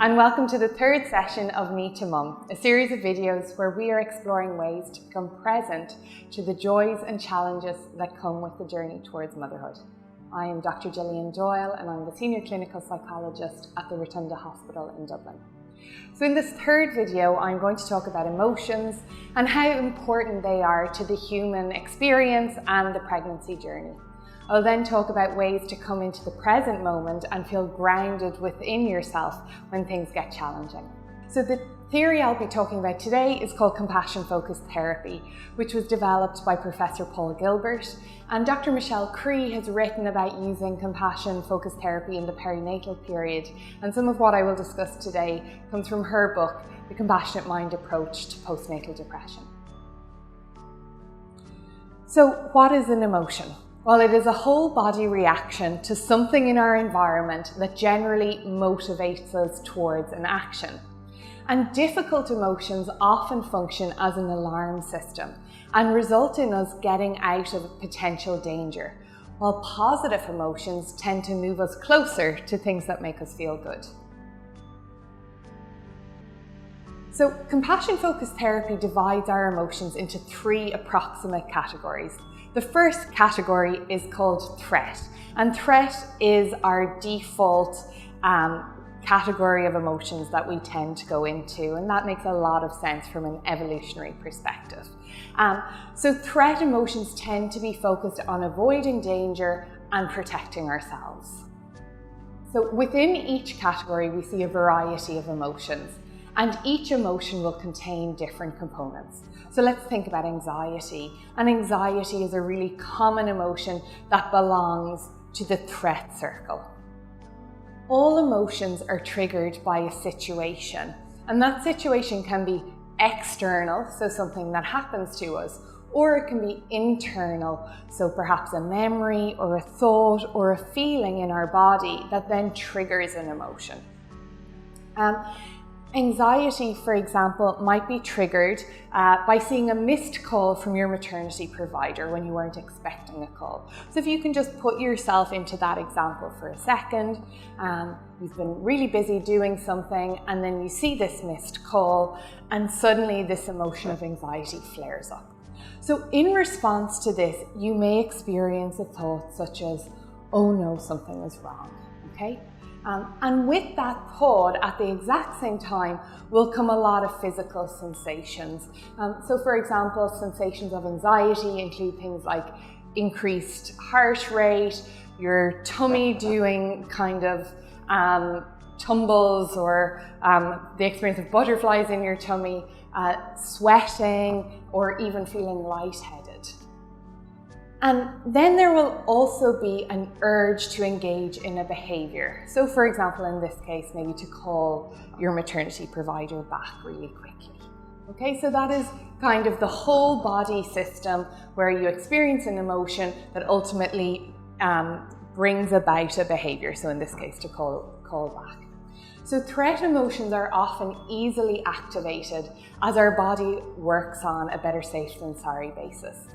and welcome to the third session of Meet to Mum, a series of videos where we are exploring ways to become present to the joys and challenges that come with the journey towards motherhood. I am Dr. Gillian Doyle and I'm the Senior Clinical Psychologist at the Rotunda Hospital in Dublin. So in this third video, I'm going to talk about emotions and how important they are to the human experience and the pregnancy journey. I'll then talk about ways to come into the present moment and feel grounded within yourself when things get challenging. So the theory I'll be talking about today is called compassion-focused therapy, which was developed by Professor Paul Gilbert. And Dr. Michelle Cree has written about using compassion-focused therapy in the perinatal period. And some of what I will discuss today comes from her book, The Compassionate Mind Approach to Postnatal Depression. So what is an emotion? Well, it is a whole body reaction to something in our environment that generally motivates us towards an action. And difficult emotions often function as an alarm system and result in us getting out of potential danger, while positive emotions tend to move us closer to things that make us feel good. So compassion-focused therapy divides our emotions into three approximate categories. The first category is called threat, and threat is our default category of emotions that we tend to go into, and that makes a lot of sense from an evolutionary perspective. So threat emotions tend to be focused on avoiding danger and protecting ourselves. So within each category we see a variety of emotions, and each emotion will contain different components. So let's think about anxiety. And anxiety is a really common emotion that belongs to the threat circle. All emotions are triggered by a situation, and that situation can be external, so something that happens to us, or it can be internal, so perhaps a memory or a thought or a feeling in our body that then triggers an emotion. Anxiety, for example, might be triggered by seeing a missed call from your maternity provider when you weren't expecting a call. So if you can just put yourself into that example for a second, you've been really busy doing something and then you see this missed call and suddenly this emotion of anxiety flares up. So in response to this, you may experience a thought such as, oh no, something is wrong, okay? And with that thought, at the exact same time, will come a lot of physical sensations. So for example, sensations of anxiety include things like increased heart rate, your tummy doing kind of tumbles, or the experience of butterflies in your tummy, sweating, or even feeling lightheaded. And then there will also be an urge to engage in a behavior. So for example, in this case, maybe to call your maternity provider back really quickly. Okay, so that is kind of the whole body system where you experience an emotion that ultimately brings about a behavior. So in this case, to call back. So threat emotions are often easily activated as our body works on a better safe than sorry basis.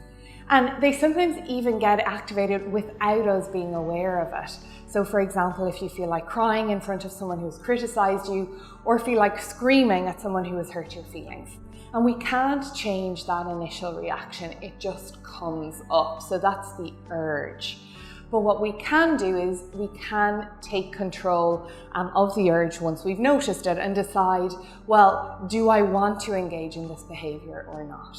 And they sometimes even get activated without us being aware of it. So for example, if you feel like crying in front of someone who's criticized you, or feel like screaming at someone who has hurt your feelings. And we can't change that initial reaction, it just comes up. So that's the urge. But what we can do is we can take control of the urge once we've noticed it and decide, well, do I want to engage in this behavior or not?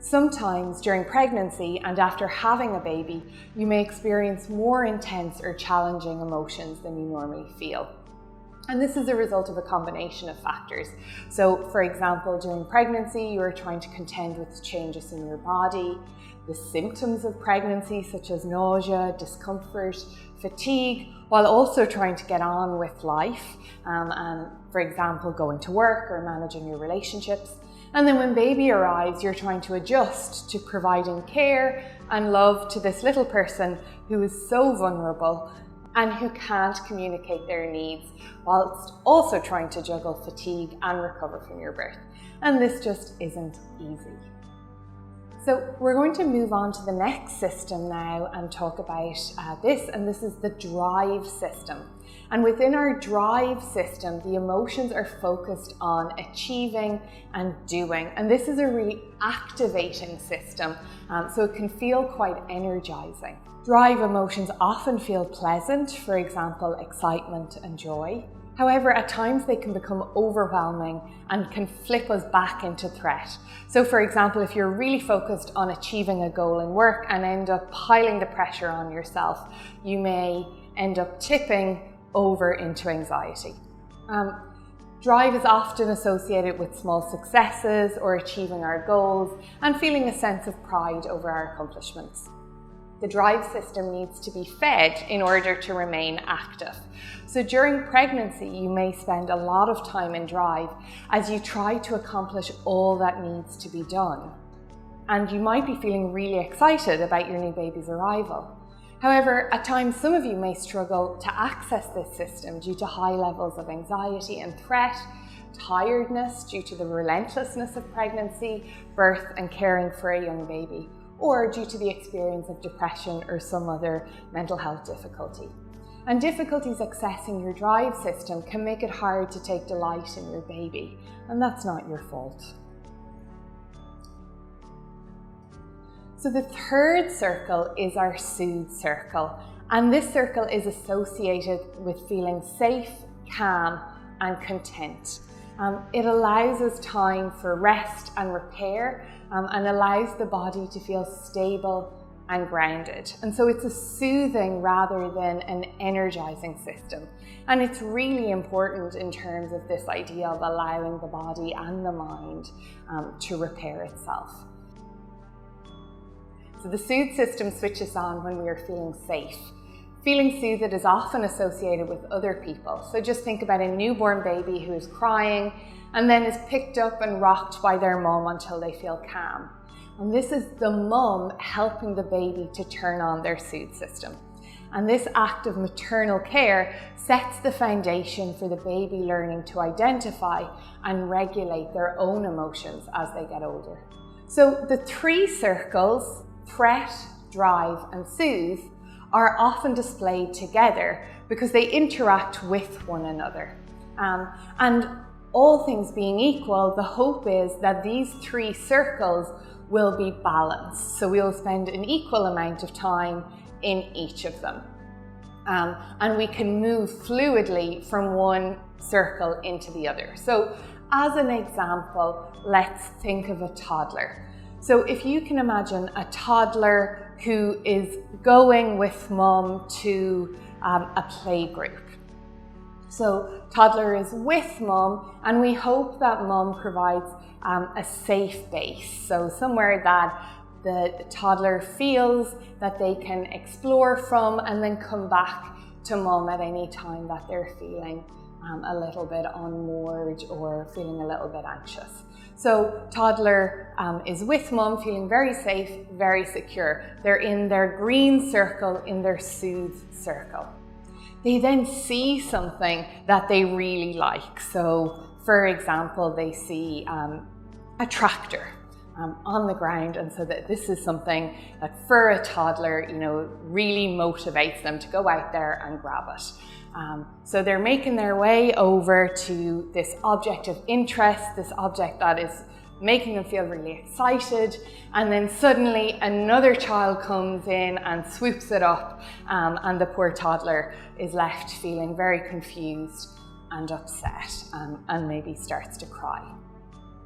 Sometimes during pregnancy and after having a baby, you may experience more intense or challenging emotions than you normally feel. And this is a result of a combination of factors. So for example, during pregnancy, you are trying to contend with changes in your body, the symptoms of pregnancy such as nausea, discomfort, fatigue, while also trying to get on with life, and for example, going to work or managing your relationships. And then when baby arrives, you're trying to adjust to providing care and love to this little person who is so vulnerable and who can't communicate their needs, whilst also trying to juggle fatigue and recover from your birth. And this just isn't easy. So we're going to move on to the next system now and talk about this, and this is the drive system. And within our drive system, the emotions are focused on achieving and doing. And this is a really activating system, so it can feel quite energizing. Drive emotions often feel pleasant, for example, excitement and joy. However, at times they can become overwhelming and can flip us back into threat. So for example, if you're really focused on achieving a goal in work and end up piling the pressure on yourself, you may end up tipping over into anxiety. Drive is often associated with small successes or achieving our goals and feeling a sense of pride over our accomplishments. The drive system needs to be fed in order to remain active. So during pregnancy, you may spend a lot of time in drive as you try to accomplish all that needs to be done. And you might be feeling really excited about your new baby's arrival. However, at times some of you may struggle to access this system due to high levels of anxiety and threat, tiredness due to the relentlessness of pregnancy, birth and caring for a young baby, or due to the experience of depression or some other mental health difficulty. And difficulties accessing your drive system can make it hard to take delight in your baby, and that's not your fault. So the third circle is our soothe circle, and this circle is associated with feeling safe, calm and content. It allows us time for rest and repair and allows the body to feel stable and grounded. And so it's a soothing rather than an energizing system. And it's really important in terms of this idea of allowing the body and the mind to repair itself. So the soothe system switches on when we are feeling safe. Feeling soothed is often associated with other people. So just think about a newborn baby who is crying and then is picked up and rocked by their mum until they feel calm. And this is the mum helping the baby to turn on their soothe system. And this act of maternal care sets the foundation for the baby learning to identify and regulate their own emotions as they get older. So the three circles, threat, drive and soothe, are often displayed together because they interact with one another. And all things being equal, the hope is that these three circles will be balanced. So we'll spend an equal amount of time in each of them. And we can move fluidly from one circle into the other. So as an example, let's think of a toddler. So if you can imagine a toddler who is going with mum to a play group. So toddler is with mum and we hope that mum provides a safe base. So somewhere that the toddler feels that they can explore from and then come back to mum at any time that they're feeling a little bit unmoored or feeling a little bit anxious. So toddler is with mum, feeling very safe, very secure. They're in their green circle, in their soothe circle. They then see something that they really like. So for example, they see a tractor on the ground, and so that this is something that for a toddler, really motivates them to go out there and grab it. So they're making their way over to this object of interest, this object that is making them feel really excited, and then suddenly another child comes in and swoops it up, and the poor toddler is left feeling very confused and upset and maybe starts to cry.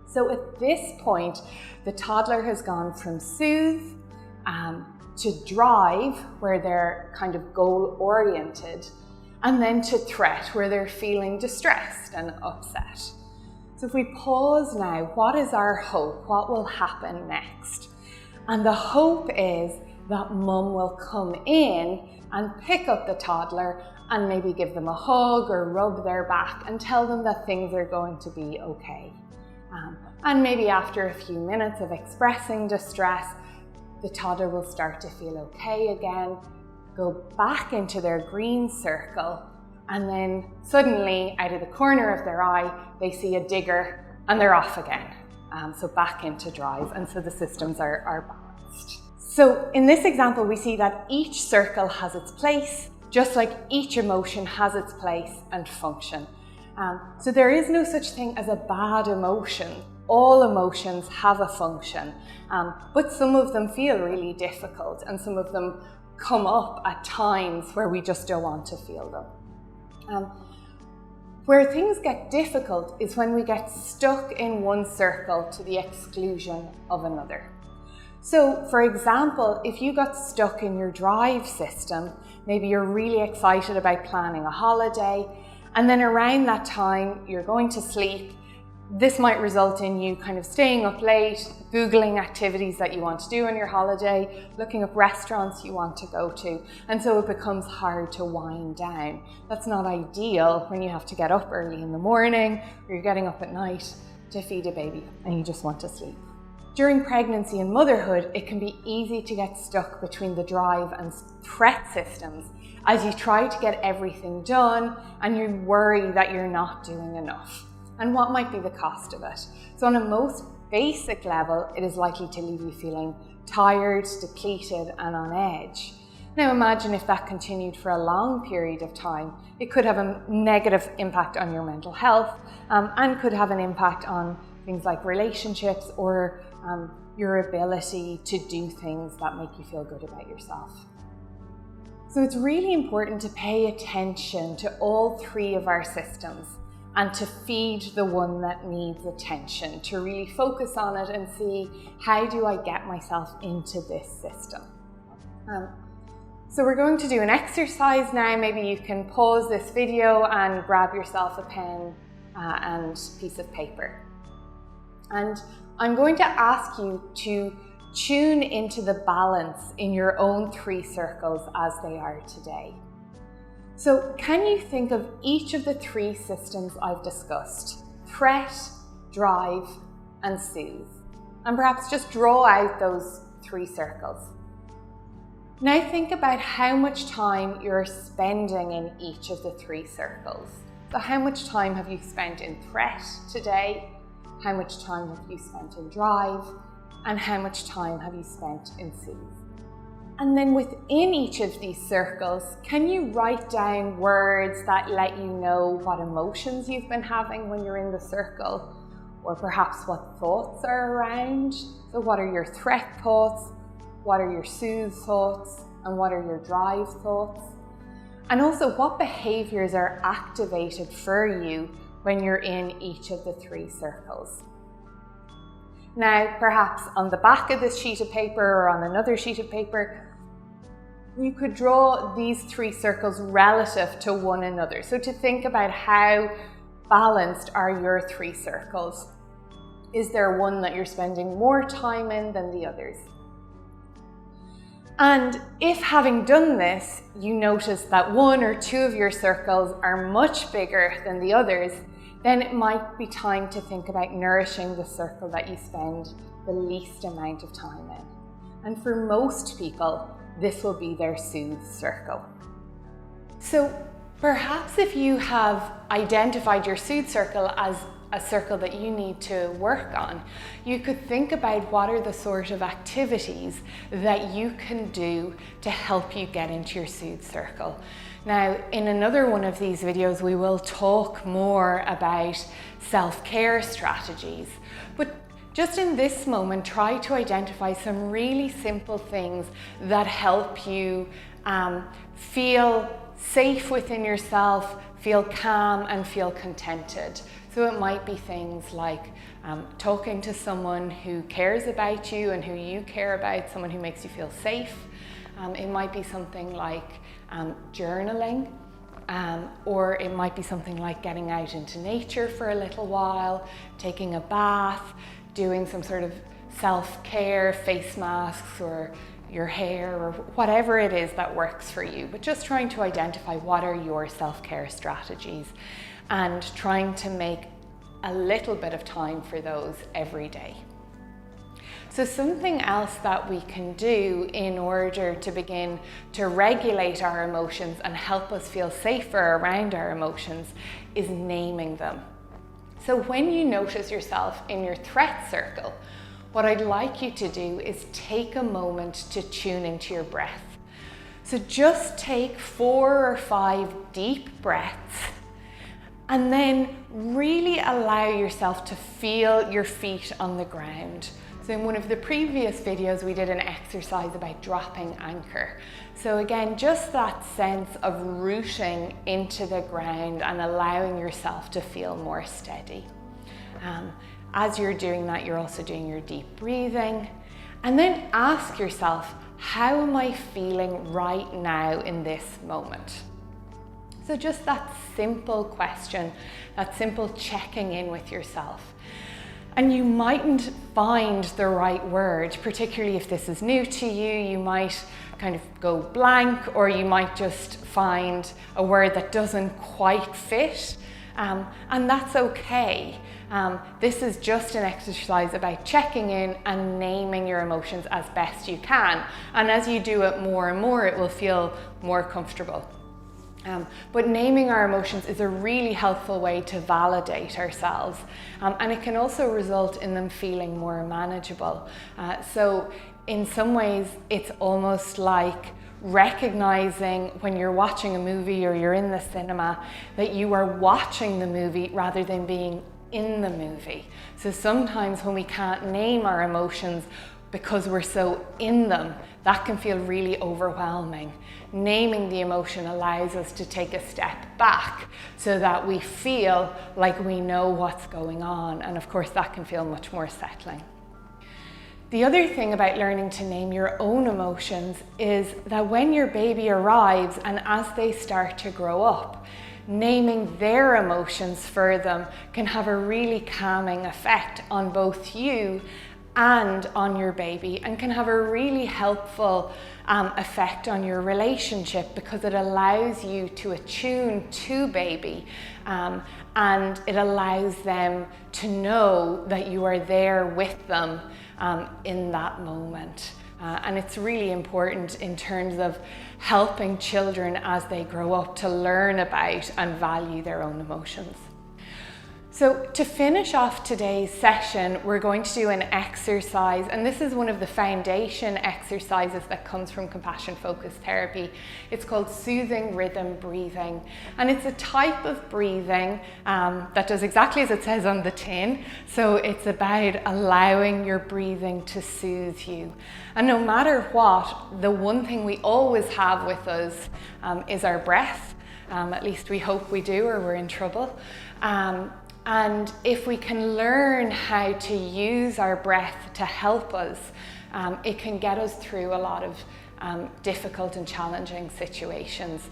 So at this point, the toddler has gone from soothe to drive, where they're kind of goal-oriented, and then to threat, where they're feeling distressed and upset. So if we pause now, what is our hope? What will happen next? And the hope is that mum will come in and pick up the toddler and maybe give them a hug or rub their back and tell them that things are going to be okay. And maybe after a few minutes of expressing distress, the toddler will start to feel okay again, go back into their green circle, and then suddenly out of the corner of their eye, they see a digger and they're off again. so back into drive, and so the systems are balanced. So in this example, we see that each circle has its place, just like each emotion has its place and function. So there is no such thing as a bad emotion. All emotions have a function, but some of them feel really difficult, and some of them come up at times where we just don't want to feel them. Where things get difficult is when we get stuck in one circle to the exclusion of another. So, for example, if you got stuck in your drive system, maybe you're really excited about planning a holiday, and then around that time you're going to sleep. This might result in you kind of staying up late, Googling activities that you want to do on your holiday, looking up restaurants you want to go to, and so it becomes hard to wind down. That's not ideal when you have to get up early in the morning, or you're getting up at night to feed a baby and you just want to sleep. During pregnancy and motherhood, it can be easy to get stuck between the drive and threat systems as you try to get everything done and you worry that you're not doing enough. And what might be the cost of it? So on a most basic level, it is likely to leave you feeling tired, depleted, and on edge. Now imagine if that continued for a long period of time. It could have a negative impact on your mental health and could have an impact on things like relationships or your ability to do things that make you feel good about yourself. So it's really important to pay attention to all three of our systems and to feed the one that needs attention, to really focus on it and see, how do I get myself into this system? So we're going to do an exercise now. Maybe you can pause this video and grab yourself a pen and piece of paper. And I'm going to ask you to tune into the balance in your own three circles as they are today. So can you think of each of the three systems I've discussed? Threat, drive, and soothe. And perhaps just draw out those three circles. Now think about how much time you're spending in each of the three circles. So how much time have you spent in threat today? How much time have you spent in drive? And how much time have you spent in soothe? And then within each of these circles, can you write down words that let you know what emotions you've been having when you're in the circle, or perhaps what thoughts are around? So what are your threat thoughts? What are your soothe thoughts? And what are your drive thoughts? And also, what behaviors are activated for you when you're in each of the three circles? Now, perhaps on the back of this sheet of paper or on another sheet of paper, you could draw these three circles relative to one another. So to think about how balanced are your three circles. Is there one that you're spending more time in than the others? And if having done this, you notice that one or two of your circles are much bigger than the others, then it might be time to think about nourishing the circle that you spend the least amount of time in. And for most people, this will be their soothe circle. So perhaps if you have identified your soothe circle as a circle that you need to work on, you could think about what are the sort of activities that you can do to help you get into your soothe circle. Now, in another one of these videos, we will talk more about self-care strategies, but just in this moment, try to identify some really simple things that help you feel safe within yourself, feel calm and feel contented. So it might be things like talking to someone who cares about you and who you care about, someone who makes you feel safe. It might be something like journaling, or it might be something like getting out into nature for a little while, taking a bath, doing some sort of self-care, face masks or your hair or whatever it is that works for you. But just trying to identify what are your self-care strategies and trying to make a little bit of time for those every day. So something else that we can do in order to begin to regulate our emotions and help us feel safer around our emotions is naming them. So when you notice yourself in your threat circle, what I'd like you to do is take a moment to tune into your breath. So just take 4 or 5 deep breaths and then really allow yourself to feel your feet on the ground. So in one of the previous videos, we did an exercise about dropping anchor. So again, just that sense of rooting into the ground and allowing yourself to feel more steady. As you're doing that, you're also doing your deep breathing. And then ask yourself, how am I feeling right now in this moment? So just that simple question, that simple checking in with yourself. And you mightn't find the right word, particularly if this is new to you. You might kind of go blank, or you might just find a word that doesn't quite fit. And that's okay. This is just an exercise about checking in and naming your emotions as best you can. And as you do it more and more, it will feel more comfortable. But naming our emotions is a really helpful way to validate ourselves. And it can also result in them feeling more manageable. So in some ways, it's almost like recognizing when you're watching a movie or you're in the cinema that you are watching the movie rather than being in the movie. So sometimes when we can't name our emotions because we're so in them, that can feel really overwhelming. Naming the emotion allows us to take a step back so that we feel like we know what's going on. And of course, that can feel much more settling. The other thing about learning to name your own emotions is that when your baby arrives and as they start to grow up, naming their emotions for them can have a really calming effect on both you and on your baby, and can have a really helpful effect on your relationship, because it allows you to attune to baby and it allows them to know that you are there with them in that moment. And it's really important in terms of helping children as they grow up to learn about and value their own emotions. So to finish off today's session, we're going to do an exercise, and this is one of the foundation exercises that comes from compassion focused therapy. It's called soothing rhythm breathing, and it's a type of breathing that does exactly as it says on the tin. So it's about allowing your breathing to soothe you. And no matter what, the one thing we always have with us is our breath. At least we hope we do, or we're in trouble. And if we can learn how to use our breath to help us, it can get us through a lot of difficult and challenging situations.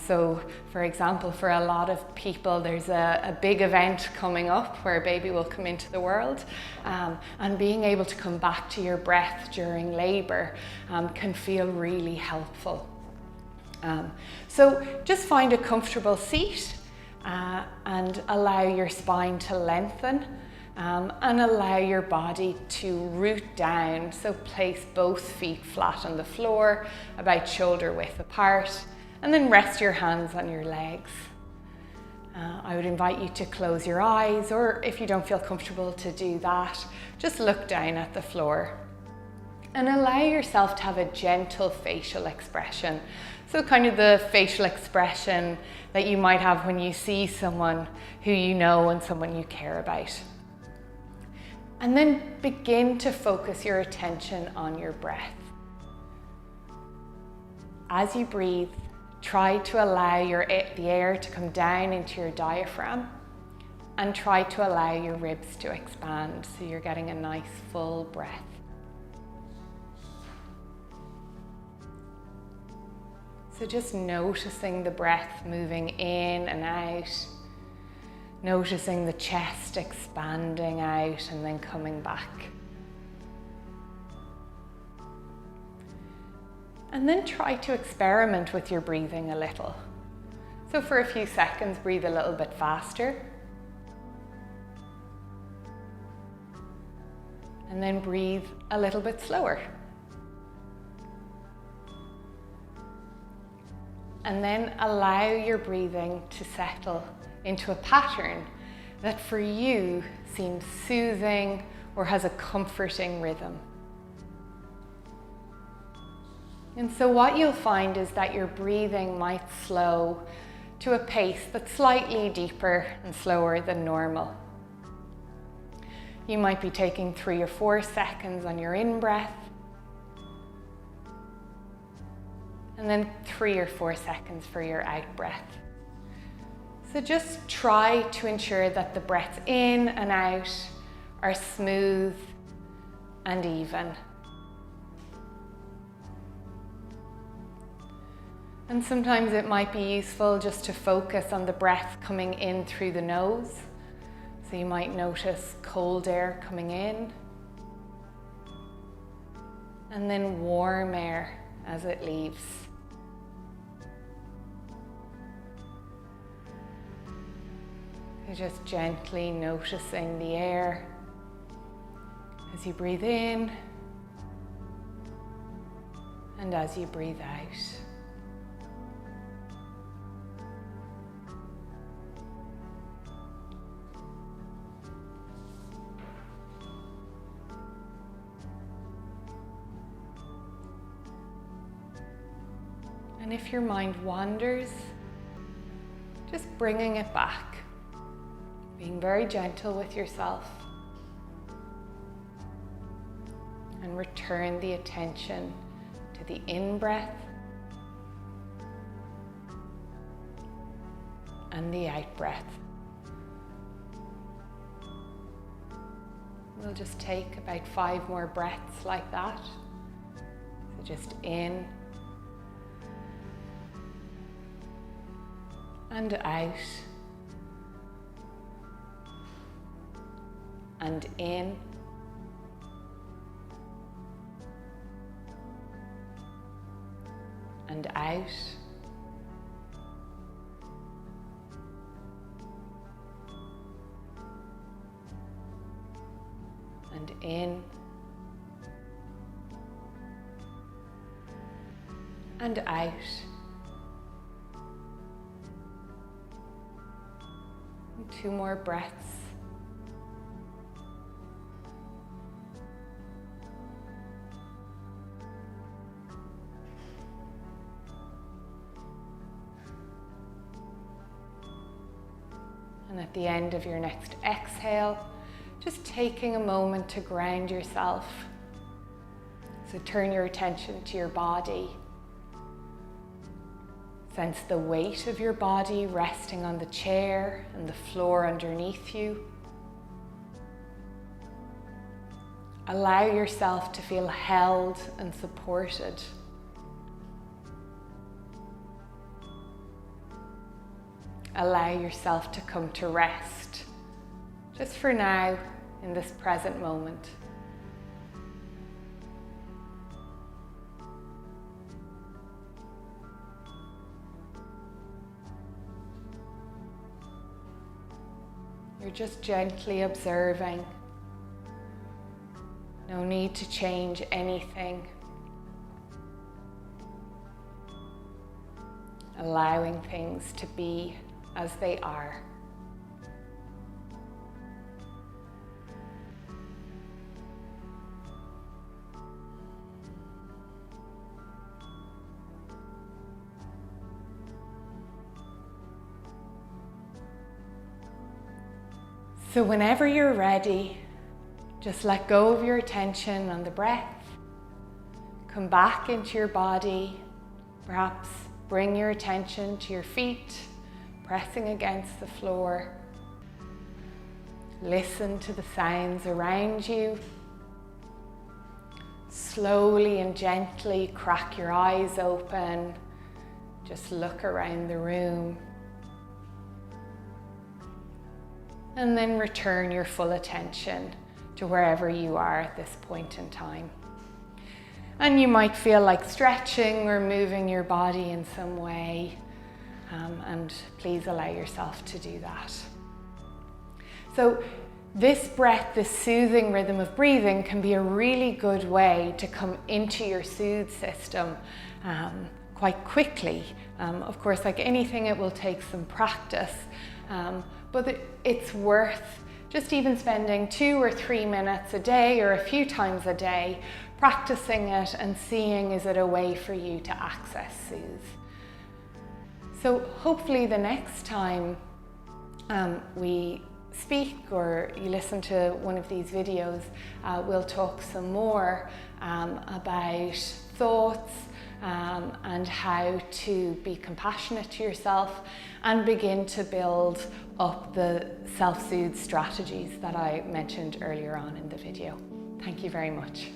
So for example, for a lot of people, there's a big event coming up where a baby will come into the world, and being able to come back to your breath during labor can feel really helpful. So just find a comfortable seat. And allow your spine to lengthen and allow your body to root down. So place both feet flat on the floor, about shoulder width apart, and then rest your hands on your legs. I would invite you to close your eyes, or if you don't feel comfortable to do that, just look down at the floor. And allow yourself to have a gentle facial expression. So kind of the facial expression that you might have when you see someone who you know and someone you care about. And then begin to focus your attention on your breath. As you breathe, try to allow the air to come down into your diaphragm, and try to allow your ribs to expand so you're getting a nice full breath. So just noticing the breath moving in and out, noticing the chest expanding out and then coming back. And then try to experiment with your breathing a little. So for a few seconds, breathe a little bit faster. And then breathe a little bit slower. And then allow your breathing to settle into a pattern that for you seems soothing or has a comforting rhythm. And so what you'll find is that your breathing might slow to a pace that's slightly deeper and slower than normal. You might be taking 3 or 4 seconds on your in-breath, and then 3 or 4 seconds for your out-breath. So just try to ensure that the breaths in and out are smooth and even. And sometimes it might be useful just to focus on the breath coming in through the nose. So you might notice cold air coming in, and then warm air as it leaves. So just gently noticing the air as you breathe in and as you breathe out. And if your mind wanders, just bringing it back, being very gentle with yourself, and return the attention to the in-breath and the out-breath. We'll just take about 5 more breaths like that. So just in and out, and in and out, and in and out. And 2 more breaths. And at the end of your next exhale, just taking a moment to ground yourself. So turn your attention to your body. Sense the weight of your body resting on the chair and the floor underneath you. Allow yourself to feel held and supported. Allow yourself to come to rest, just for now, in this present moment. You're just gently observing. No need to change anything. Allowing things to be as they are. So whenever you're ready, just let go of your attention on the breath. Come back into your body. Perhaps bring your attention to your feet, pressing against the floor. Listen to the sounds around you. Slowly and gently crack your eyes open. Just look around the room. And then return your full attention to wherever you are at this point in time. And you might feel like stretching or moving your body in some way. And please allow yourself to do that. So this breath, this soothing rhythm of breathing can be a really good way to come into your soothe system quite quickly. Of course, like anything, it will take some practice. but it's worth just even spending 2 or 3 minutes a day or a few times a day practicing it and seeing, is it a way for you to access soothe. So hopefully the next time we speak or you listen to one of these videos, we'll talk some more about thoughts and how to be compassionate to yourself and begin to build up the self-soothe strategies that I mentioned earlier on in the video. Thank you very much.